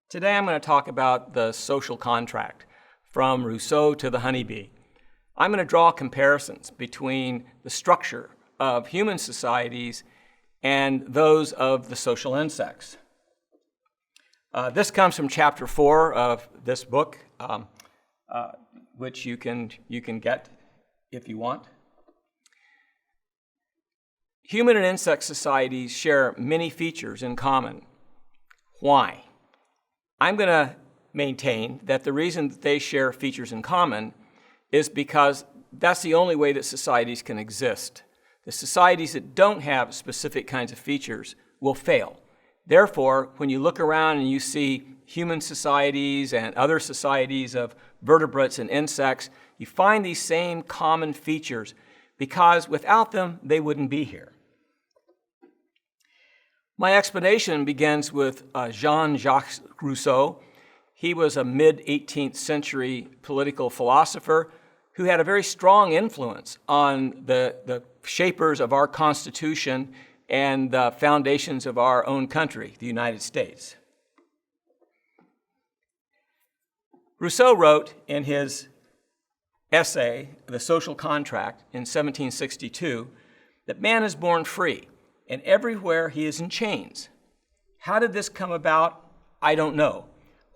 Today I'm going to talk about the social contract, from Rousseau to the honeybee. I'm going to draw comparisons between the structure of human societies and those of the social insects. This comes from chapter 4 of this book, which you can get if you want. Human and insect societies share many features in common. Why? I'm going to maintain that the reason that they share features in common is because that's the only way that societies can exist. The societies that don't have specific kinds of features will fail. Therefore, when you look around and you see human societies and other societies of vertebrates and insects, you find these same common features because without them, they wouldn't be here. My explanation begins with Jean-Jacques Rousseau. He was a mid-18th century political philosopher who had a very strong influence on the shapers of our Constitution and the foundations of our own country, the United States. Rousseau wrote in his essay, The Social Contract, in 1762, that man is born free, and everywhere he is in chains. How did this come about? I don't know.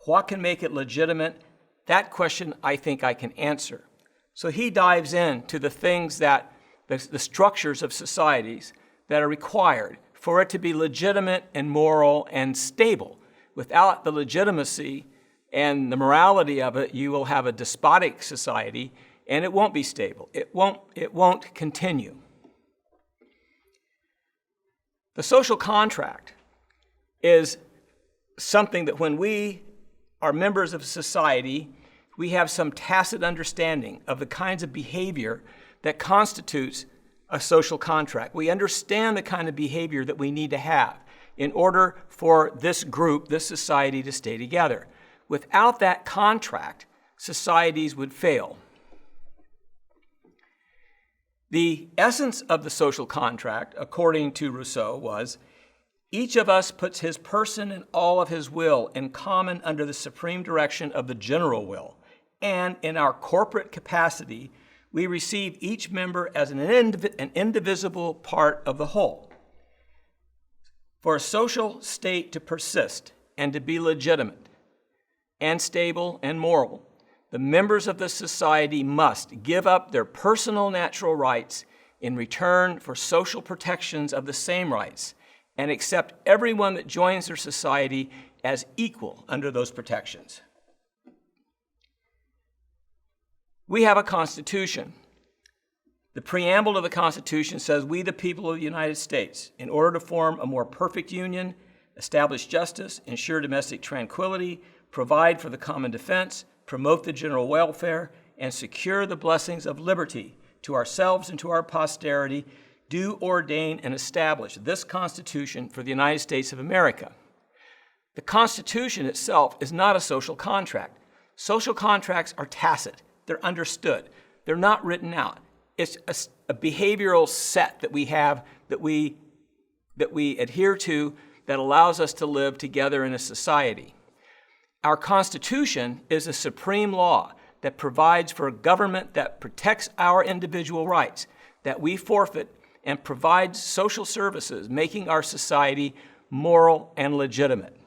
What can make it legitimate? That question I think I can answer. So he dives into the things that, the structures of societies that are required for it to be legitimate and moral and stable. Without the legitimacy and the morality of it, you will have a despotic society and it won't be stable. It won't continue. The social contract is something that when we are members of society, we have some tacit understanding of the kinds of behavior that constitutes a social contract. We understand the kind of behavior that we need to have in order for this group, this society to stay together. Without that contract, societies would fail. The essence of the social contract, according to Rousseau, was each of us puts his person and all of his will in common under the supreme direction of the general will, and in our corporate capacity, we receive each member as an indivisible part of the whole. For a social state to persist and to be legitimate and stable and moral, the members of the society must give up their personal natural rights in return for social protections of the same rights and accept everyone that joins their society as equal under those protections. We have a Constitution. The preamble to the Constitution says, "We, the people of the United States, in order to form a more perfect union, establish justice, ensure domestic tranquility, provide for the common defense, promote the general welfare, and secure the blessings of liberty to ourselves and to our posterity, do ordain and establish this Constitution for the United States of America." The Constitution itself is not a social contract. Social contracts are tacit. They're understood. They're not written out. It's a behavioral set that we have, that we adhere to, that allows us to live together in a society. Our Constitution is a supreme law that provides for a government that protects our individual rights, that we forfeit, and provides social services, making our society moral and legitimate.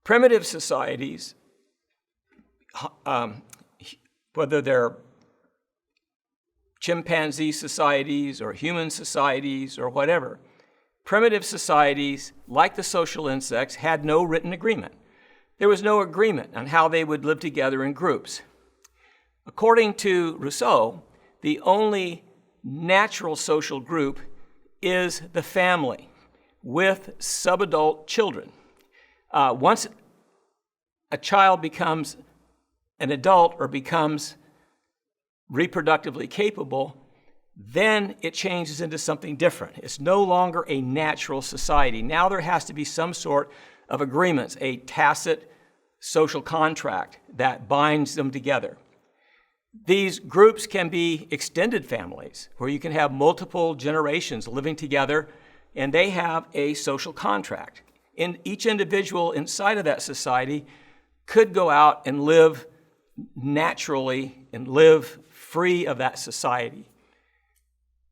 Primitive societies, whether they're chimpanzee societies or human societies or whatever, primitive societies, like the social insects, had no written agreement. There was no agreement on how they would live together in groups. According to Rousseau, the only natural social group is the family with subadult children. Once a child becomes an adult or becomes reproductively capable, then it changes into something different. It's no longer a natural society. Now there has to be some sort of agreements, a tacit social contract that binds them together. These groups can be extended families where you can have multiple generations living together and they have a social contract. each individual inside of that society could go out and live naturally and live free of that society.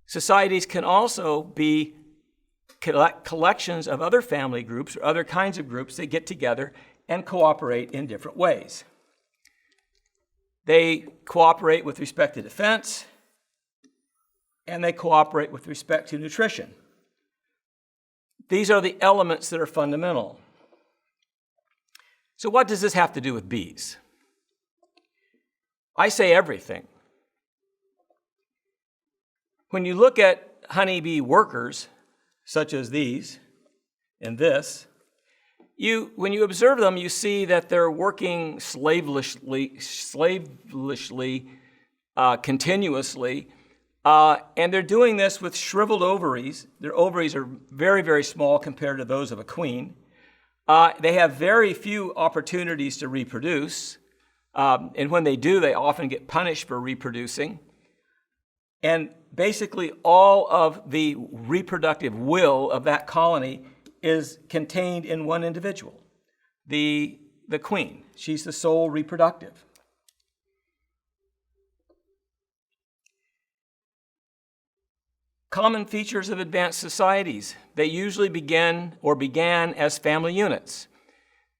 Societies can also be collections of other family groups or other kinds of groups that get together and cooperate in different ways. They cooperate with respect to defense, and they cooperate with respect to nutrition. These are the elements that are fundamental. So what does this have to do with bees? I say everything. When you look at honeybee workers, such as these and this, when you observe them, you see that they're working slavishly, continuously, and they're doing this with shriveled ovaries. Their ovaries are very, very small compared to those of a queen. They have very few opportunities to reproduce, and when they do, they often get punished for reproducing. And basically, all of the reproductive will of that colony is contained in one individual, the queen. She's the sole reproductive. Common features of advanced societies. They usually began as family units.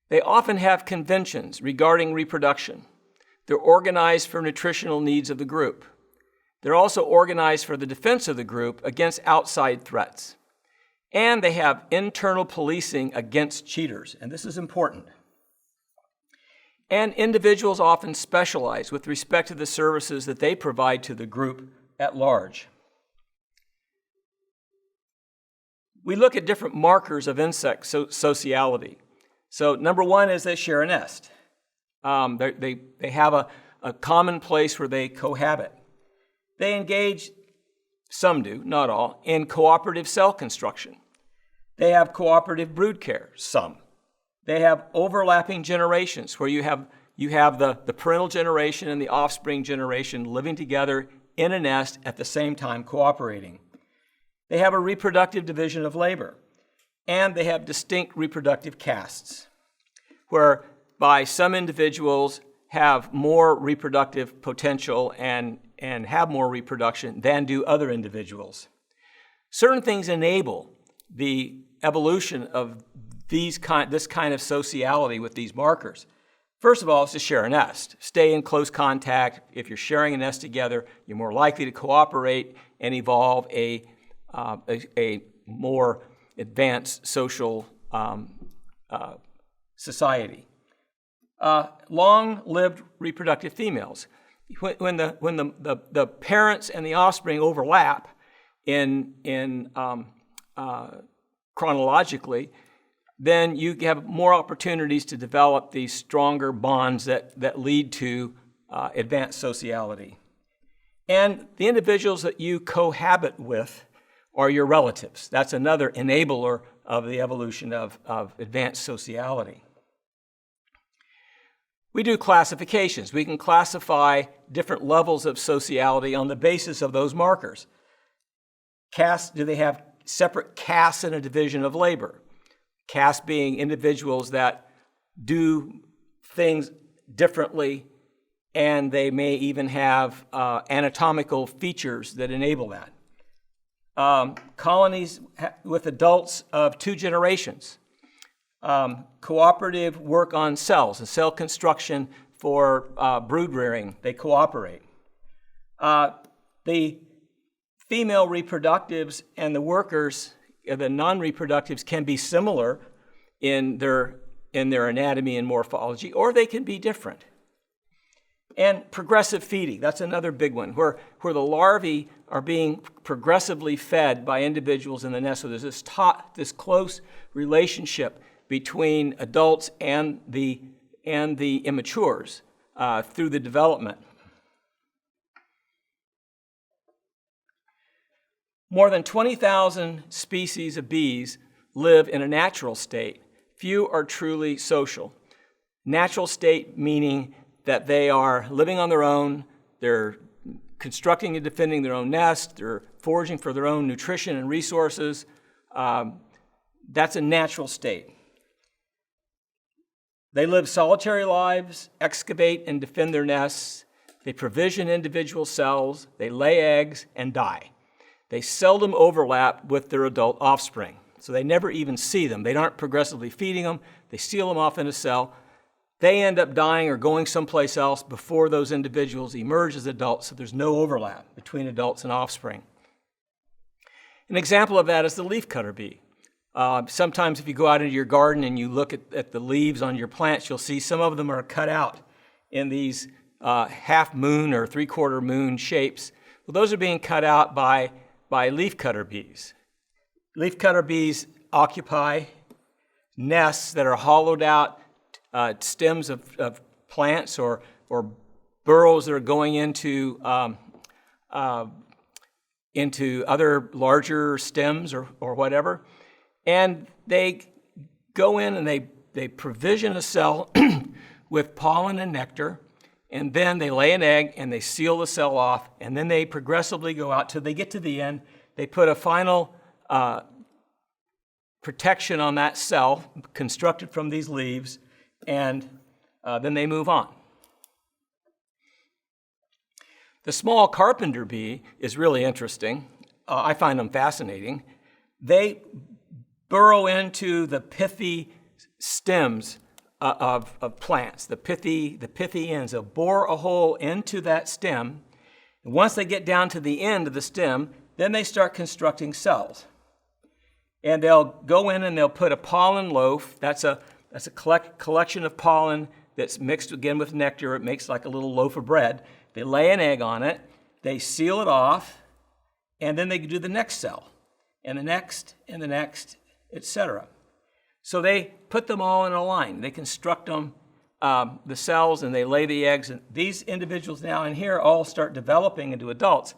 They often have conventions regarding reproduction. They're organized for nutritional needs of the group. They're also organized for the defense of the group against outside threats. And they have internal policing against cheaters, and this is important. And individuals often specialize with respect to the services that they provide to the group at large. We look at different markers of insect sociality. So number one is they share a nest. They have a common place where they cohabit. They engage, some do, not all, in cooperative cell construction. They have cooperative brood care, some. They have overlapping generations where you have the parental generation and the offspring generation living together in a nest at the same time cooperating. They have a reproductive division of labor, and they have distinct reproductive castes, whereby some individuals have more reproductive potential and have more reproduction than do other individuals. Certain things enable the evolution of this kind of sociality with these markers. First of all, is to share a nest. Stay in close contact. If you're sharing a nest together, you're more likely to cooperate and evolve a more advanced social society. Long-lived reproductive females. When the parents and the offspring overlap chronologically, then you have more opportunities to develop these stronger bonds that lead to advanced sociality. And the individuals that you cohabit with are your relatives. That's another enabler of the evolution of advanced sociality. We do classifications. We can classify different levels of sociality on the basis of those markers. Castes, do they have separate castes in a division of labor? Castes being individuals that do things differently, and they may even have anatomical features that enable that. Colonies with adults of 2 generations. Cooperative work on cells and cell construction for brood rearing. They cooperate. The female reproductives and the workers, the non-reproductives, can be similar in their anatomy and morphology, or they can be different. And progressive feeding, that's another big one, where the larvae are being progressively fed by individuals in the nest. So there's this close relationship between adults and the immatures through the development. More than 20,000 species of bees live in a natural state. Few are truly social. Natural state meaning that they are living on their own, they're constructing and defending their own nest, they're foraging for their own nutrition and resources. That's a natural state. They live solitary lives, excavate and defend their nests. They provision individual cells. They lay eggs and die. They seldom overlap with their adult offspring, so they never even see them. They aren't progressively feeding them. They seal them off in a cell. They end up dying or going someplace else before those individuals emerge as adults, so there's no overlap between adults and offspring. An example of that is the leafcutter bee. Sometimes if you go out into your garden and you look at the leaves on your plants, you'll see some of them are cut out in these half moon or three-quarter moon shapes. Well, those are being cut out by leafcutter bees. Leafcutter bees occupy nests that are hollowed out stems of plants or burrows that are going into other larger stems or whatever. And they go in and they provision a cell with pollen and nectar, and then they lay an egg and they seal the cell off, and then they progressively go out till they get to the end. They put a final protection on that cell constructed from these leaves, and then they move on. The small carpenter bee is really interesting. I find them fascinating. They burrow into the pithy stems of plants, the pithy ends. They'll bore a hole into that stem, and once they get down to the end of the stem, then they start constructing cells. And they'll go in and they'll put a pollen loaf. That's a collection of pollen that's mixed again with nectar. It makes like a little loaf of bread. They lay an egg on it, they seal it off, and then they do the next cell, and the next, etc. So they put them all in a line. They construct them, the cells, and they lay the eggs. And these individuals now in here all start developing into adults.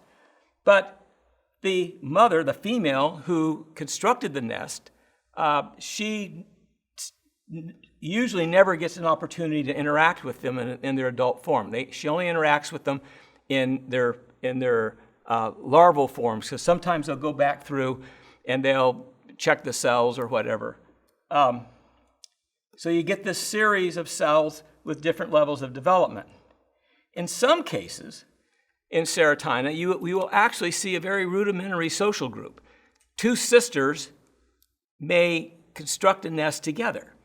But the mother, the female who constructed the nest, she usually never gets an opportunity to interact with them in their adult form. She only interacts with them in their larval forms, because sometimes they'll go back through and they'll check the cells or whatever. So you get this series of cells with different levels of development. In some cases, in Serotina, we will actually see a very rudimentary social group. Two sisters may construct a nest together,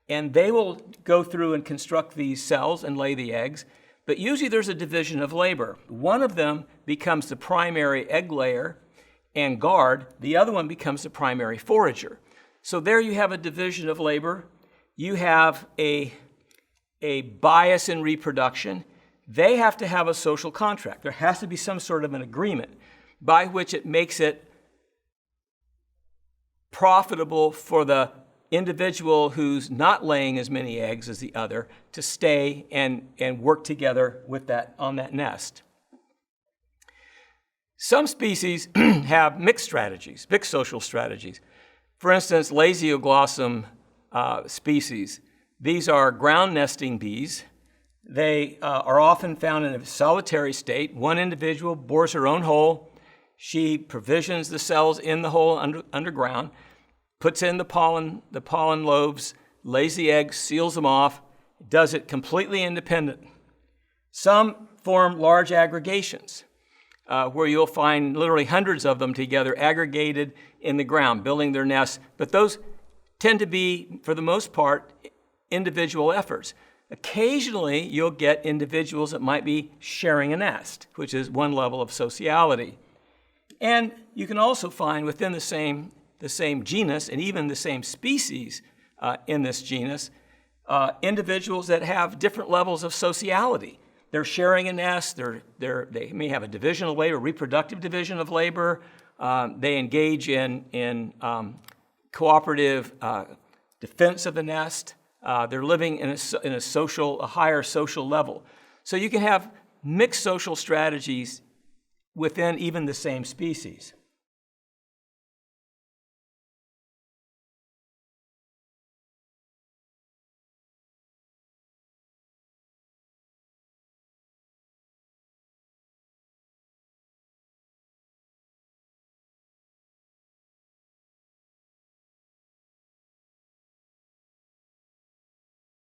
and they will go through and construct these cells and lay the eggs, but usually there's a division of labor. One of them becomes the primary egg layer and guard, the other one becomes the primary forager. So there you have a division of labor. You have a bias in reproduction. They have to have a social contract. There has to be some sort of an agreement by which it makes it profitable for the individual who's not laying as many eggs as the other to stay and work together with that on that nest. Some species have mixed strategies, mixed social strategies. For instance, Lasioglossum species. These are ground nesting bees. They are often found in a solitary state. One individual bores her own hole. She provisions the cells in the hole underground, puts in the pollen loaves, lays the eggs, seals them off, does it completely independent. Some form large aggregations where you'll find literally hundreds of them together aggregated in the ground, building their nests. But those tend to be, for the most part, individual efforts. Occasionally, you'll get individuals that might be sharing a nest, which is one level of sociality. And you can also find within the same genus and even the same species in this genus, individuals that have different levels of sociality. They're sharing a nest, they may have a division of labor, reproductive division of labor. They engage in cooperative defense of the nest. They're living in a higher social level. So you can have mixed social strategies within even the same species.